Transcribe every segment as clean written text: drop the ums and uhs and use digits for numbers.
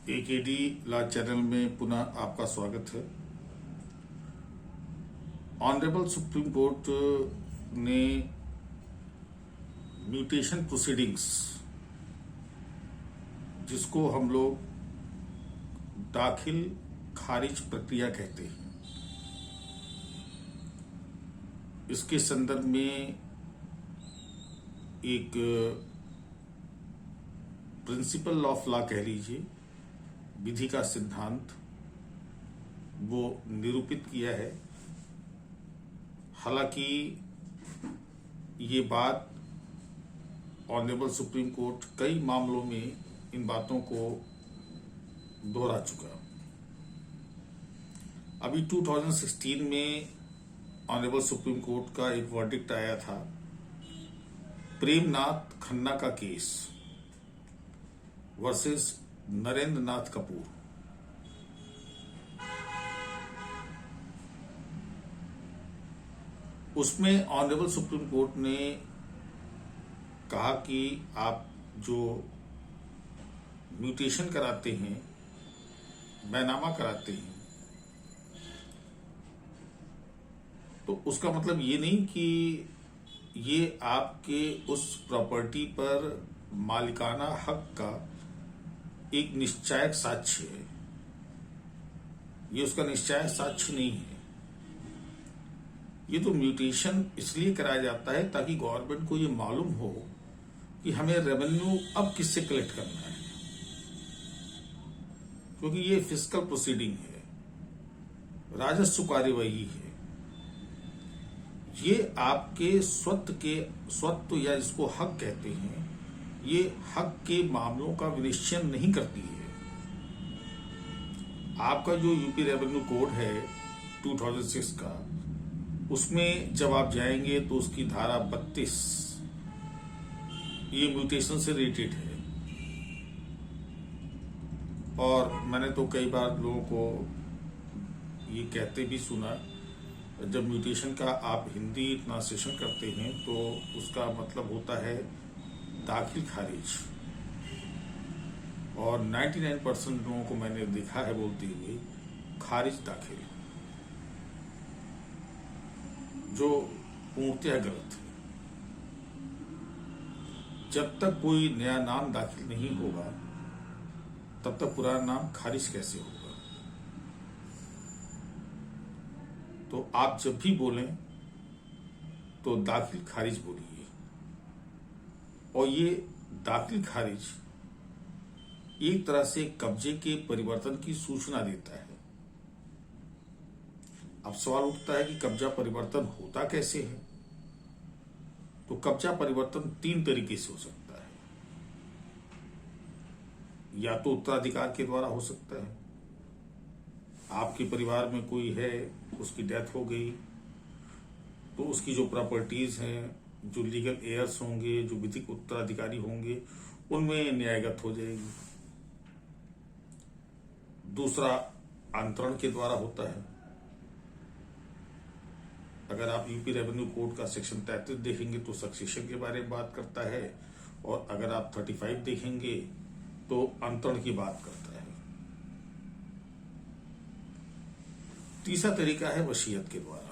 एकेडी law channel में पुनः आपका स्वागत है। ऑनरेबल सुप्रीम कोर्ट ने म्यूटेशन प्रोसीडिंग्स, जिसको हम लोग दाखिल खारिज प्रक्रिया कहते हैं, इसके संदर्भ में एक प्रिंसिपल ऑफ लॉ कह लीजिए, विधि का सिद्धांत, वो निरूपित किया है। हालांकि ये बात ऑनरेबल सुप्रीम कोर्ट कई मामलों में इन बातों को दोहरा चुका। अभी 2016 में ऑनरेबल सुप्रीम कोर्ट का एक वर्डिक्ट आया था, प्रेमनाथ खन्ना का केस वर्सेस नरेंद्र नाथ कपूर। उसमें ऑनरेबल सुप्रीम कोर्ट ने कहा कि आप जो म्यूटेशन कराते हैं, बैनामा कराते हैं, तो उसका मतलब ये नहीं कि ये आपके उस प्रॉपर्टी पर मालिकाना हक का एक निश्चायक साक्ष्य है। ये उसका निश्चायक साक्ष्य नहीं है। ये तो म्यूटेशन इसलिए कराया जाता है ताकि गवर्नमेंट को ये मालूम हो कि हमें रेवेन्यू अब किससे कलेक्ट करना है, क्योंकि ये फिस्कल प्रोसीडिंग है, राजस्व कार्यवाही है। ये आपके स्वत्व या जिसको हक कहते हैं, ये हक के मामलों का विनिश्चय नहीं करती है। आपका जो यूपी रेवेन्यू कोड है 2006 का, उसमें जब आप जाएंगे तो उसकी धारा 32 ये म्यूटेशन से रिलेटेड है। और मैंने तो कई बार लोगों को ये कहते भी सुना, जब म्यूटेशन का आप हिंदी ट्रांसलेशन करते हैं तो उसका मतलब होता है दाखिल खारिज। और 99% लोगों को मैंने देखा है बोलते हुए खारिज दाखिल, जो पूर्णतः गलत है। जब तक कोई नया नाम दाखिल नहीं होगा तब तक पुराना नाम खारिज कैसे होगा। तो आप जब भी बोलें तो दाखिल खारिज बोलिए। और ये दाखिल खारिज एक तरह से कब्जे के परिवर्तन की सूचना देता है। अब सवाल उठता है कि कब्जा परिवर्तन होता कैसे है। तो कब्जा परिवर्तन 3 तरीके से हो सकता है। या तो उत्तराधिकार के द्वारा हो सकता है। आपके परिवार में कोई है, उसकी डेथ हो गई, तो उसकी जो प्रॉपर्टीज हैं, जो लीगल एयर्स होंगे, जो विधिक उत्तराधिकारी होंगे, उनमें न्यायगत हो जाएगी। दूसरा अंतरण के द्वारा होता है। अगर आप यूपी रेवेन्यू कोड का सेक्शन 33 देखेंगे तो सक्सेशन के बारे में बात करता है, और अगर आप 35 देखेंगे तो अंतरण की बात करता है। तीसरा तरीका है वसीयत के द्वारा।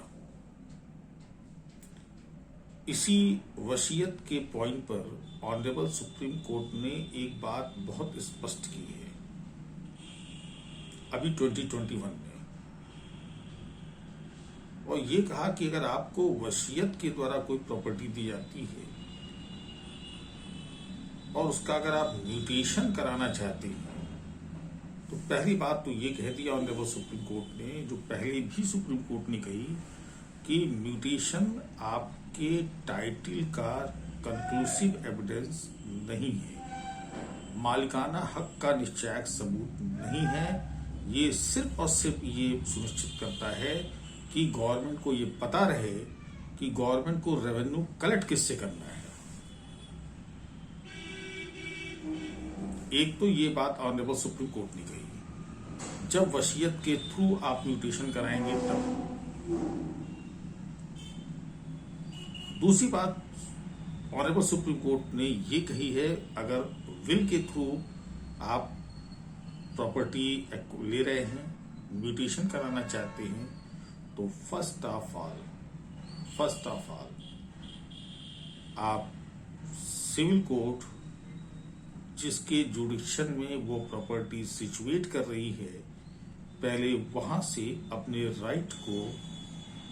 इसी वसीयत के पॉइंट पर ऑनरेबल सुप्रीम कोर्ट ने एक बात बहुत स्पष्ट की है अभी 2021 में, और ये कहा कि अगर आपको वसीयत के द्वारा कोई प्रॉपर्टी दी जाती है और उसका अगर आप म्यूटेशन कराना चाहते हैं, तो पहली बात तो ये कह दिया ऑनरेबल सुप्रीम कोर्ट ने, जो पहले भी सुप्रीम कोर्ट ने कही, कि म्यूटेशन आपके टाइटल का कंक्लूसिव एविडेंस नहीं है, मालिकाना हक का निश्चायक सबूत नहीं है। ये सिर्फ और सिर्फ ये सुनिश्चित करता है कि गवर्नमेंट को ये पता रहे कि गवर्नमेंट को रेवेन्यू कलेक्ट किससे करना है। एक तो ये बात ऑनरेबल सुप्रीम कोर्ट ने कही, जब वसीयत के थ्रू आप म्यूटेशन कराएंगे तब। दूसरी बात ऑनरेबल सुप्रीम कोर्ट ने ये कही है, अगर विल के थ्रू आप प्रॉपर्टी ले रहे हैं, म्यूटेशन कराना चाहते हैं, तो फर्स्ट ऑफ ऑल आप सिविल कोर्ट जिसके जुडिक्शन में वो प्रॉपर्टी सिचुएट कर रही है, पहले वहां से अपने राइट को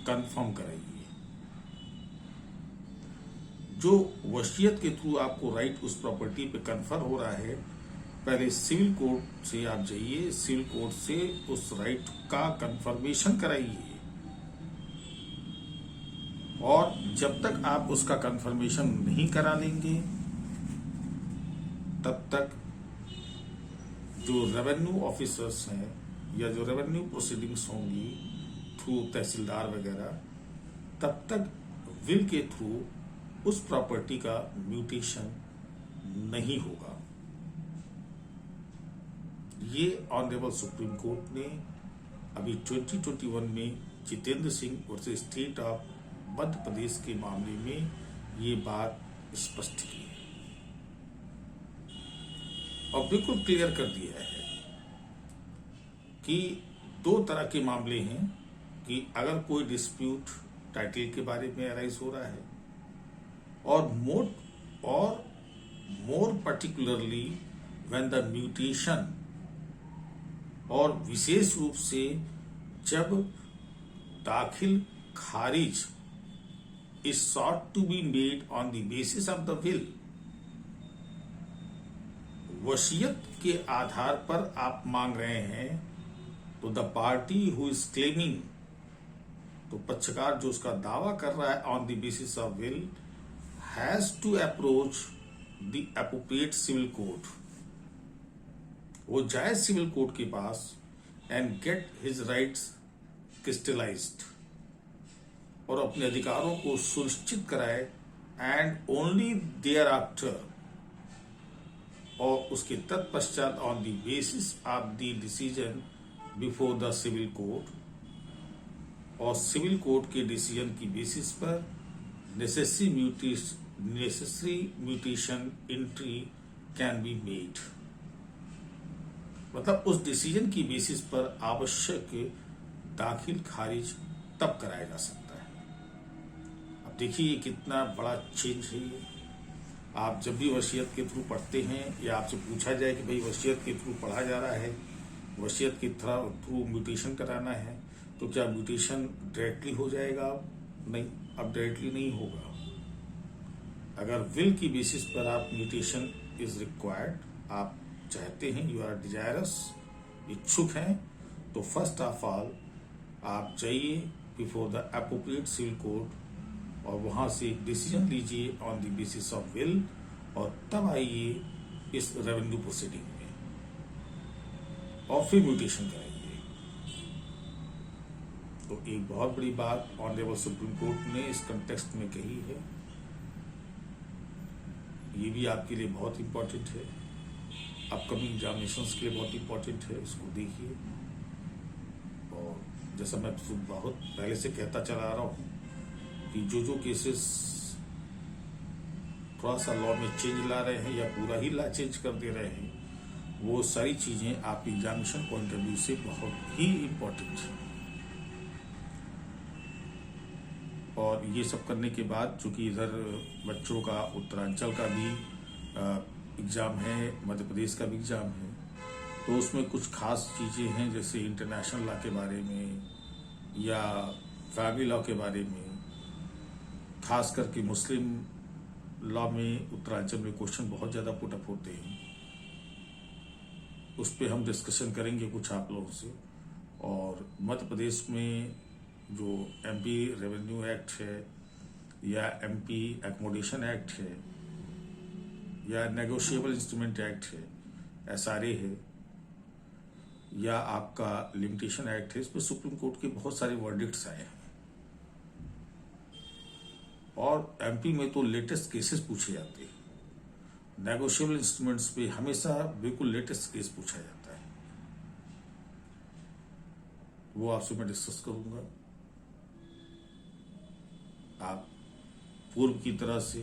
कंफर्म कराइए। जो वसीयत के थ्रू आपको राइट उस प्रॉपर्टी पे कन्फर हो रहा है, पहले सिविल कोर्ट से आप जाइए, सिविल कोर्ट से उस राइट का कंफर्मेशन कराइए। और जब तक आप उसका कंफर्मेशन नहीं करा लेंगे, तब तक जो रेवेन्यू ऑफिसर्स हैं या जो रेवेन्यू प्रोसीडिंग्स होंगी थ्रू तहसीलदार वगैरह, तब तक विल के थ्रू उस प्रॉपर्टी का म्यूटेशन नहीं होगा। ये ऑनरेबल सुप्रीम कोर्ट ने अभी 2021 में Jitendra Singh versus state of Madhya Pradesh के मामले में ये बात स्पष्ट की है और बिल्कुल क्लियर कर दिया है कि दो तरह के मामले हैं कि अगर कोई डिस्प्यूट टाइटल के बारे में अराइज हो रहा है और मोर पर्टिकुलरली व्हेन द म्यूटेशन, और विशेष रूप से जब दाखिल खारिज is sought to be made on the basis of the will, वसीयत के आधार पर आप मांग रहे हैं, तो the party who is claiming, तो पक्षकार जो उसका दावा कर रहा है on the basis of will, has to approach the appropriate civil court. वो जाए सिविल कोर्ट के पास and get his rights crystallised, और अपने अधिकारों को सुनिश्चित कराए, एंड ओनली देयर आफ्टर, और उसके तत्पश्चात on the basis of the decision before the civil court, और सिविल कोर्ट के डिसीजन की बेसिस पर necessary mutation entry can be made. मतलब उस डिसीजन की बेसिस पर आवश्यक दाखिल खारिज तब कराया जा सकता है। अब देखिए ये कितना बड़ा चेंज है ये। आप जब भी वसीयत के थ्रू पढ़ते हैं या आपसे पूछा जाए कि भाई वसीयत के थ्रू पढ़ा जा रहा है, वसीयत के थ्रू म्यूटेशन कराना है, तो क्या म्यूटेशन डायरेक्टली हो जाएगा? नहीं, अब डायरेक्टली नहीं होगा। अगर विल की बेसिस पर आप म्यूटेशन इज रिक्वायर्ड, आप चाहते हैं, यू आर डिजायरस, इच्छुक हैं, तो फर्स्ट ऑफ ऑल आप जाइए before the appropriate civil court और वहां से एक डिसीजन लीजिए on the basis of will, और तब आइए इस रेवेन्यू प्रोसीडिंग में और फिर म्यूटेशन कराइए। तो एक बहुत बड़ी बात ऑनरेबल सुप्रीम कोर्ट ने इस कंटेक्स्ट में कही है, ये भी आपके लिए बहुत इंपॉर्टेंट है, अपकमिंग एग्जामिनेशंस के लिए बहुत इंपॉर्टेंट है, इसको देखिए। और जैसा मैं बहुत पहले से कहता चला आ रहा हूं कि जो केसेस थोड़ा सा लॉ में चेंज ला रहे हैं या पूरा ही लॉ चेंज कर दे रहे हैं, वो सारी चीजें आप एग्जामिनेशन पॉइंट ऑफ व्यू से बहुत ही इंपॉर्टेंट है। और ये सब करने के बाद चूंकि इधर बच्चों का उत्तरांचल का भी एग्जाम है, मध्य प्रदेश का भी एग्जाम है, तो उसमें कुछ खास चीजें हैं, जैसे इंटरनेशनल लॉ के बारे में या फैमिली लॉ के बारे में, खास करके मुस्लिम लॉ में उत्तरांचल में क्वेश्चन बहुत ज्यादा पुटअप होते हैं। उस पर हम डिस्कशन करेंगे कुछ आप लोगों से। और मध्य प्रदेश में जो एमपी रेवेन्यू एक्ट है या एमपी एकोमोडेशन एक्ट है या नेगोशिएबल इंस्ट्रूमेंट एक्ट है, एसआरए है, या आपका लिमिटेशन एक्ट है, इसमें सुप्रीम कोर्ट के बहुत सारे वर्डिक्ट्स आए हैं। और एमपी में तो लेटेस्ट केसेस पूछे जाते हैं, नेगोशिएबल इंस्ट्रूमेंट्स पे हमेशा बिल्कुल लेटेस्ट केस पूछा जाता है। वो आपसे मैं डिस्कस करूंगा। आप पूर्व की तरह से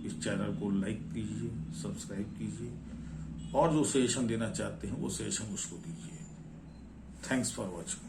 इस चैनल को लाइक कीजिए, सब्सक्राइब कीजिए और जो सजेशन देना चाहते हैं वो सजेशन उसको दीजिए। Thanks for watching.